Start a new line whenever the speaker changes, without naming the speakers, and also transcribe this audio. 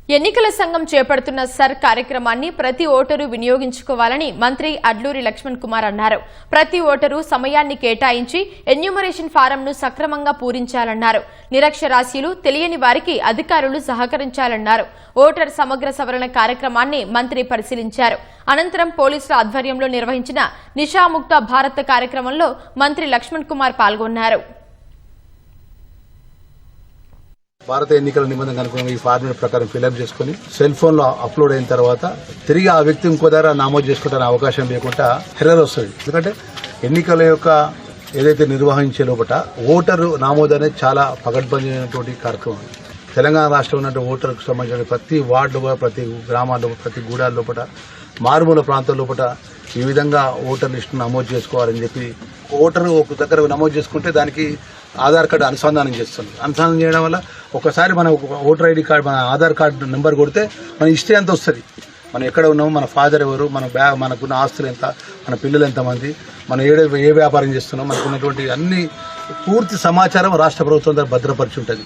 ఎన్నికల సంఘం చేపడుతున్న సర్ కార్యక్రమాన్ని ప్రతి ఓటరు వినియోగించుకోవాలని మంత్రి అడ్లూరి లక్ష్మణ్ కుమార్ అన్నారు. ప్రతి ఓటరు సమయాన్ని కేటాయించి ఎన్యూమరేషన్ ఫారంను సక్రమంగా పూరించాలన్నారు. నిరక్షరాస్యులు తెలియని వారికి అధికారులు సహకరించాలన్నారు. ఓటర్ సమగ్ర సవరణ కార్యక్రమాన్ని మంత్రి పరిశీలించారు. అనంతరం పోలీసుల ఆధ్వర్యంలో నిర్వహించిన నిషాముక్త భారత్ కార్యక్రమంలో మంత్రి లక్ష్మణ్ కుమార్ పాల్గొన్నారు.
భారత ఎన్నికల నిబంధనకు అనుగుణంగా ఈ ఫార్మేట్ ప్రకారం ఫిల్అప్ చేసుకుని సెల్ ఫోన్ లో అప్లోడ్ అయిన తర్వాత తిరిగి ఆ వ్యక్తి ఇంకో దగ్గర నమోదు చేసుకుంటానే అవకాశం లేకుండా ఎర్రర్ వస్తుంది. ఎందుకంటే ఎన్నికల యొక్క ఏదైతే నిర్వహించే లోపల ఓటరు నమోదు అనేది చాలా పకడ్బందీనటువంటి కార్యక్రమం. తెలంగాణ రాష్ట్రంలో ఉన్న ఓటర్కు సంబంధించిన ప్రతి వార్డులో, ప్రతి గ్రామాల్లో, ప్రతి గూడాల లోపల, మారుమూల ప్రాంతాల లోపల ఈ విధంగా ఓటర్ లిస్టు నమోదు చేసుకోవాలని చెప్పి ఓటరు ఒక దగ్గర నమోదు చేసుకుంటే దానికి ఆధార్ కార్డు అనుసంధానం చేస్తుంది. అనుసంధానం చేయడం వల్ల ఒకసారి మన ఓటర్ ఐడి కార్డు, మన ఆధార్ కార్డు నెంబర్ కొడితే మన హిస్టరీ అంతా వస్తుంది. మనం ఎక్కడ ఉన్నాము, మన ఫాదర్ ఎవరు, మనకున్న ఆస్తులు ఎంత, మన పిల్లలు ఎంతమంది, మనం ఏ వ్యాపారం చేస్తున్నాం, మనకున్నటువంటి అన్ని పూర్తి సమాచారం రాష్ట్ర ప్రభుత్వం భద్రపరిచి ఉంటుంది.